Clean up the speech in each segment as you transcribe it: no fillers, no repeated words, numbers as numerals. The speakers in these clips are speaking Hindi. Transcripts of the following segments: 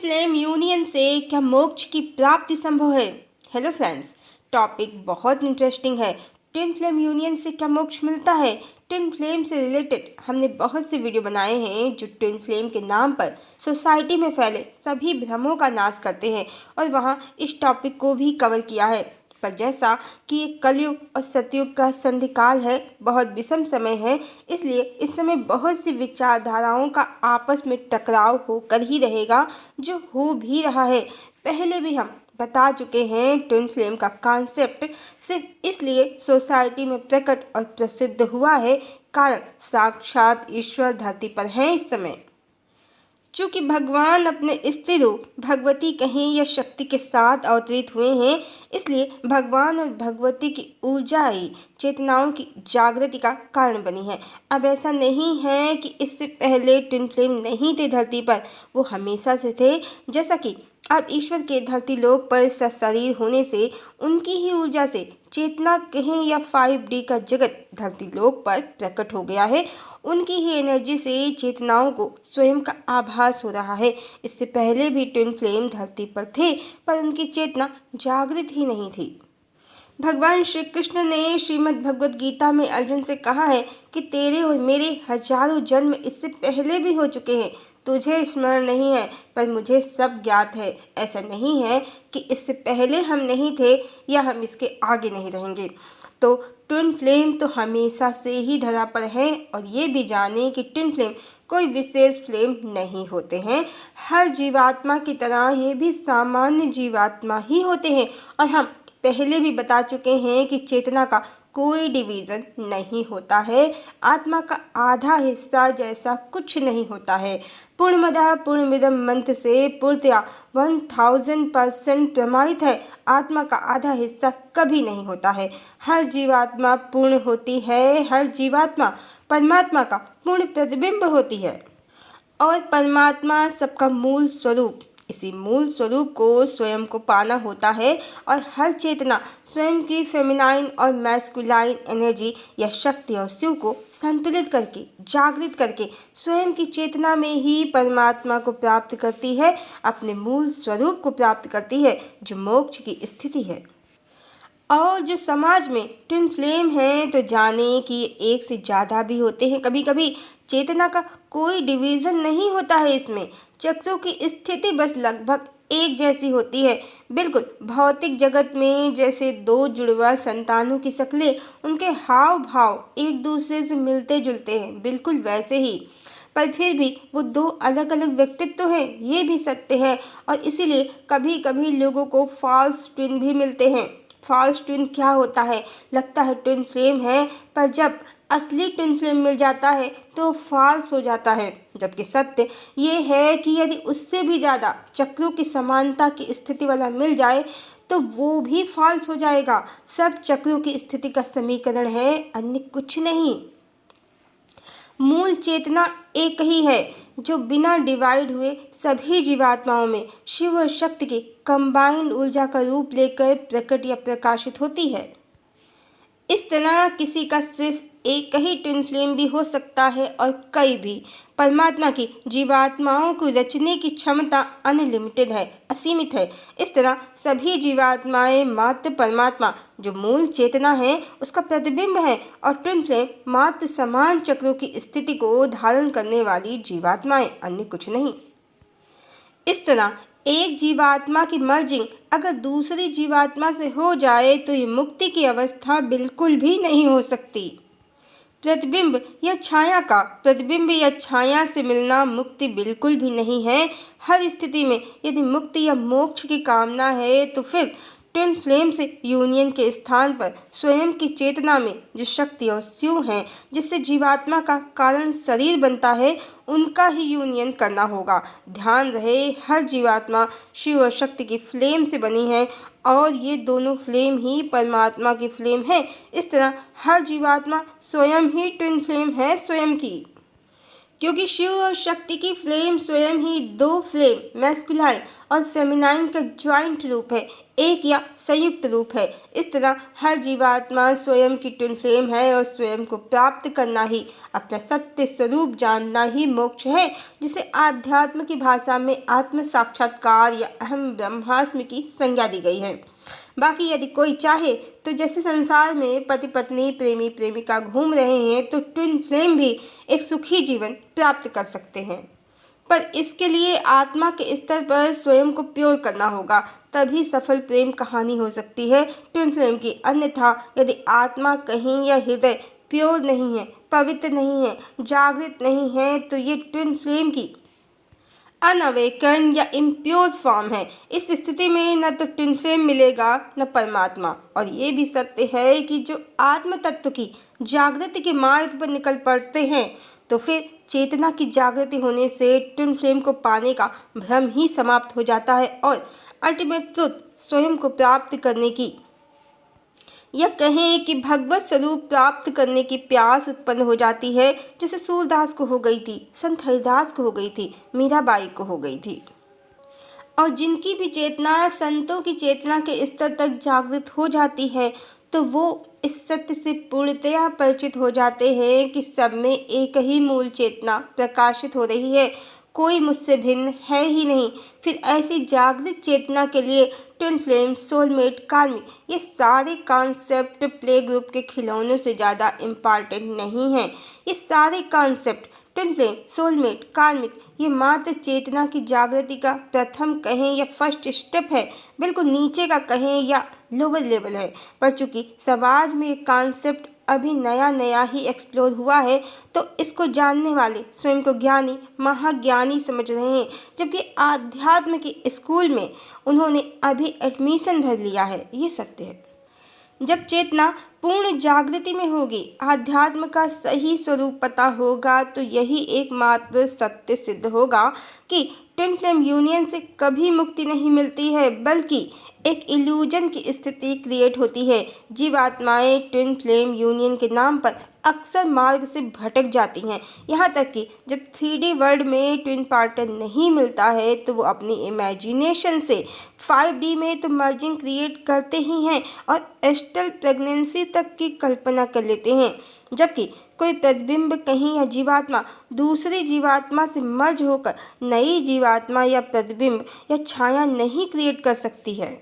फ्लेम यूनियन से क्या मोक्ष की प्राप्ति संभव है? हेलो फ्रेंड्स, टॉपिक बहुत इंटरेस्टिंग है। ट्विन फ्लेम यूनियन से क्या मोक्ष मिलता है? ट्विन फ्लेम से रिलेटेड हमने बहुत से वीडियो बनाए हैं जो ट्विन फ्लेम के नाम पर सोसाइटी में फैले सभी भ्रमों का नाश करते हैं और वहाँ इस टॉपिक को भी कवर किया है। पर जैसा कि ये कलयुग और सतयुग का संधिकाल है, बहुत विषम समय है, इसलिए इस समय बहुत सी विचारधाराओं का आपस में टकराव होकर ही रहेगा, जो हो भी रहा है। पहले भी हम बता चुके हैं, ट्विन फ्लेम का कॉन्सेप्ट सिर्फ इसलिए सोसाइटी में प्रकट और प्रसिद्ध हुआ है कारण साक्षात ईश्वर धरती पर हैं इस समय। चूँकि भगवान अपने स्त्री रूप भगवती कहें या शक्ति के साथ अवतरित हुए हैं, इसलिए भगवान और भगवती की ऊर्जा ही चेतनाओं की जागृति का कारण बनी है। अब ऐसा नहीं है कि इससे पहले ट्विन फ्लेम नहीं थे धरती पर, वो हमेशा से थे। जैसा कि अब ईश्वर के धरती लोक पर सशरीर होने से उनकी ही ऊर्जा से चेतना कहें या 5D का जगत धरती लोक पर प्रकट हो गया है। उनकी ही एनर्जी से चेतनाओं को स्वयं का आभास हो रहा है। इससे पहले भी ट्विन फ्लेम धरती पर थे, पर उनकी चेतना जागृत ही नहीं थी। भगवान श्री कृष्ण ने श्रीमद् भगवद गीता में अर्जुन से कहा है कि तेरे और मेरे हजारों जन्म इससे पहले भी हो चुके हैं, तुझे स्मरण नहीं है, पर मुझे सब ज्ञात है। ऐसा नहीं है कि इससे पहले हम नहीं थे या हम इसके आगे नहीं रहेंगे। तो ट्विन फ्लेम तो हमेशा से ही धरा पर है, और ये भी जाने कि ट्विन फ्लेम कोई विशेष फ्लेम नहीं होते हैं। हर जीवात्मा की तरह ये भी सामान्य जीवात्मा ही होते हैं, और हम पहले भी बता चुके हैं कि चेतना का कोई डिवीज़न नहीं होता है। आत्मा का आधा हिस्सा जैसा कुछ नहीं होता है। पूर्णमदः पूर्णमिदं मंत्र से पूर्णतया 1000% प्रमाणित है, आत्मा का आधा हिस्सा कभी नहीं होता है। हर जीवात्मा पूर्ण होती है, हर जीवात्मा परमात्मा का पूर्ण प्रतिबिंब होती है, और परमात्मा सबका मूल स्वरूप। इसी मूल स्वरूप को स्वयं को पाना होता है, और हर चेतना स्वयं की फेमिनाइन और मैस्कुलाइन एनर्जी या शक्ति और शिव को संतुलित करके जागृत करके स्वयं की चेतना में ही परमात्मा को प्राप्त करती है, अपने मूल स्वरूप को प्राप्त करती है, जो मोक्ष की स्थिति है। और जो समाज में ट्विन फ्लेम हैं, तो जाने कि एक से ज़्यादा भी होते हैं। कभी कभी चेतना का कोई डिवीज़न नहीं होता है, इसमें चक्रों की स्थिति बस लगभग एक जैसी होती है। बिल्कुल भौतिक जगत में जैसे दो जुड़वा संतानों की शक्लें, उनके हाव भाव एक दूसरे से मिलते जुलते हैं, बिल्कुल वैसे ही, पर फिर भी वो दो अलग अलग व्यक्तित्व हैं, ये भी सत्य है। और इसीलिए कभी कभी लोगों को फॉल्स ट्विन भी मिलते हैं। फॉल्स ट्विन क्या होता है? लगता है ट्विन फ्लेम है, पर जब असली ट्विन फ्लेम मिल जाता है तो फॉल्स हो जाता है। जबकि सत्य ये है कि यदि उससे भी ज़्यादा चक्रों की समानता की स्थिति वाला मिल जाए तो वो भी फॉल्स हो जाएगा। सब चक्रों की स्थिति का समीकरण है, अन्य कुछ नहीं। मूल चेतना एक ही है, जो बिना डिवाइड हुए सभी जीवात्माओं में शिव और शक्ति की कंबाइंड ऊर्जा का रूप लेकर प्रकट या प्रकाशित होती है। इस तरह किसी का सिर्फ एक ही ट्विन फ्लेम भी हो सकता है और कई भी। परमात्मा की जीवात्माओं को रचने की क्षमता अनलिमिटेड है, असीमित है। इस तरह सभी जीवात्माएं मात्र परमात्मा जो मूल चेतना है उसका प्रतिबिंब है, और ट्विन फ्लेम मात्र समान चक्रों की स्थिति को धारण करने वाली जीवात्माएं, अन्य कुछ नहीं। इस तरह एक जीवात्मा की मर्जिंग अगर दूसरी जीवात्मा से हो जाए तो ये मुक्ति की अवस्था बिल्कुल भी नहीं हो सकती। प्रतिबिंब या छाया का प्रतिबिंब या छाया से मिलना मुक्ति बिल्कुल भी नहीं है। हर स्थिति में यदि मुक्ति या मोक्ष की कामना है तो फिर ट्विन फ्लेम से यूनियन के स्थान पर स्वयं की चेतना में जो शक्ति और शिव हैं, जिससे जीवात्मा का कारण शरीर बनता है, उनका ही यूनियन करना होगा। ध्यान रहे, हर जीवात्मा शिव और शक्ति की फ्लेम से बनी है, और ये दोनों फ्लेम ही परमात्मा की फ्लेम है। इस तरह हर जीवात्मा स्वयं ही ट्विन फ्लेम है स्वयं की। क्योंकि शिव और शक्ति की फ्लेम स्वयं ही दो फ्लेम मैस्कुलाइन और फेमिनाइन का ज्वाइंट रूप है, एक या संयुक्त रूप है। इस तरह हर जीवात्मा स्वयं की ट्विन फ्लेम है और स्वयं को प्राप्त करना ही, अपना सत्य स्वरूप जानना ही मोक्ष है, जिसे आध्यात्म की भाषा में आत्म साक्षात्कार या अहम ब्रह्मास्मि की संज्ञा दी गई है। बाकी यदि कोई चाहे तो जैसे संसार में पति पत्नी प्रेमी प्रेमिका घूम रहे हैं, तो ट्विन फ्लेम भी एक सुखी जीवन प्राप्त कर सकते हैं। पर इसके लिए आत्मा के स्तर पर स्वयं को प्योर करना होगा, तभी सफल प्रेम कहानी हो सकती है ट्विन फ्लेम की। अन्यथा यदि आत्मा कहीं या हृदय प्योर नहीं है, पवित्र नहीं है, जागृत नहीं है, तो ये ट्विन फ्लेम की अनअवेकन या इम्प्योर फॉर्म है। इस स्थिति में न तो ट्विन फ्लेम मिलेगा न परमात्मा। और ये भी सत्य है कि जो आत्म तत्व की जागृति के मार्ग पर निकल पड़ते हैं, तो फिर चेतना की जागृति होने से ट्विन फ्लेम को पाने का भ्रम ही समाप्त हो जाता है और अल्टीमेट ट्रुथ स्वयं को प्राप्त करने की, या कहें कि भगवत स्वरूप प्राप्त करने की प्यास उत्पन्न हो जाती है, जैसे सूरदास को हो गई थी, संत हरिदास को हो गई थी, मीराबाई को हो गई थी। और जिनकी भी चेतना संतों की चेतना के स्तर तक जागृत हो जाती है, तो वो इस सत्य से पूर्णतया परिचित हो जाते हैं कि सब में एक ही मूल चेतना प्रकाशित हो रही है, कोई मुझसे भिन्न है ही नहीं। फिर ऐसी जागृत चेतना के लिए ट्विन फ्लेम, सोलमेट, कार्मिक, ये सारे कॉन्सेप्ट प्ले ग्रुप के खिलौनों से ज़्यादा इम्पॉर्टेंट नहीं हैं। ये सारे कॉन्सेप्ट ट्विन फ्लेम, सोलमेट, कार्मिक, ये मात्र चेतना की जागृति का प्रथम कहें या फर्स्ट स्टेप है, बिल्कुल नीचे का कहें या लोअर लेवल है। पर चूंकि समाज में ये कॉन्सेप्ट अभी नया नया ही एक्सप्लोर हुआ है, तो इसको जानने वाले स्वयं को ज्ञानी, महाज्ञानी समझ रहे हैं, जबकि आध्यात्म के स्कूल में उन्होंने अभी एडमिशन भर लिया है। ये सत्य है। जब चेतना पूर्ण जागृति में होगी, आध्यात्म का सही स्वरूप पता होगा, तो यही एकमात्र सत्य सिद्ध होगा कि ट्विन फ्लेम यूनियन से कभी मुक्ति नहीं मिलती है, बल्कि एक इल्यूजन की स्थिति क्रिएट होती है। जीवात्माएं ट्विन फ्लेम यूनियन के नाम पर अक्सर मार्ग से भटक जाती हैं। यहाँ तक कि जब 3D वर्ल्ड में ट्विन पार्टनर नहीं मिलता है, तो वो अपनी इमेजिनेशन से 5D में तो मर्जिंग क्रिएट करते ही हैं और एस्ट्रल प्रेगनेंसी तक की कल्पना कर लेते हैं। जबकि कोई प्रतिबिंब कहीं या जीवात्मा दूसरी जीवात्मा से मर्ज होकर नई जीवात्मा या प्रतिबिंब या छाया नहीं क्रिएट कर सकती है।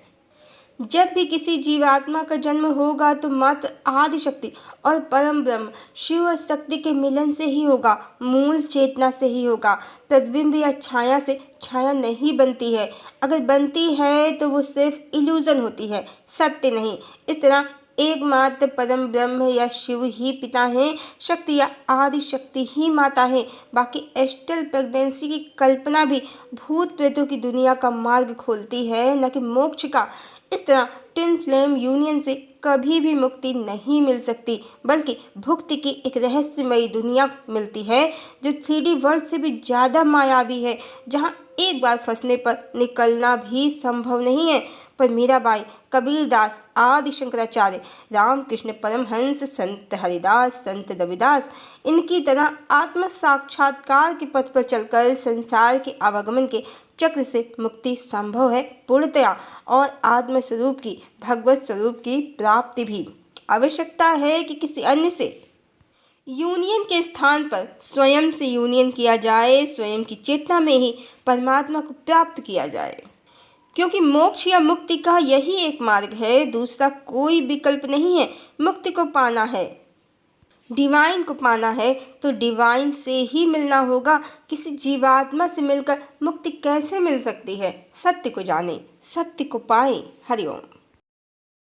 जब भी किसी जीवात्मा का जन्म होगा, तो मात्र आदि शक्ति और परम ब्रह्म शिव और शक्ति के मिलन से ही होगा, मूल चेतना से ही होगा। प्रतिबिंब या छाया से छाया नहीं बनती है। अगर बनती है तो वो सिर्फ इल्यूजन होती है, सत्य नहीं। इस तरह एकमात्र परम ब्रह्म या शिव ही पिता हैं, शक्ति या आदि शक्ति ही माता है। बाकी एस्ट्रल प्रेगनेंसी की कल्पना भी भूत प्रेतों की दुनिया का मार्ग खोलती है, न कि मोक्ष का। इस तरह ट्विन फ्लेम यूनियन से कभी भी मुक्ति नहीं मिल सकती, बल्कि भुक्ति की एक रहस्यमयी दुनिया मिलती है, जो 3D वर्ल्ड से भी ज़्यादा मायावी है, जहाँ एक बार फंसने पर निकलना भी संभव नहीं है। पर मीराबाई, कबीरदास, आदि शंकराचार्य, रामकृष्ण परमहंस, संत हरिदास, संत रविदास, इनकी तरह आत्म साक्षात्कार के पथ पर चलकर संसार के आवागमन के चक्र से मुक्ति संभव है पूर्णतया, और आत्म स्वरूप की, भगवत स्वरूप की प्राप्ति भी। आवश्यकता है कि किसी अन्य से यूनियन के स्थान पर स्वयं से यूनियन किया जाए, स्वयं की चेतना में ही परमात्मा को प्राप्त किया जाए। क्योंकि मोक्ष या मुक्ति का यही एक मार्ग है, दूसरा कोई विकल्प नहीं है। मुक्ति को पाना है, डिवाइन को पाना है, तो डिवाइन से ही मिलना होगा। किसी जीवात्मा से मिलकर मुक्ति कैसे मिल सकती है? सत्य को जाने, सत्य को पाएं। हरिओम।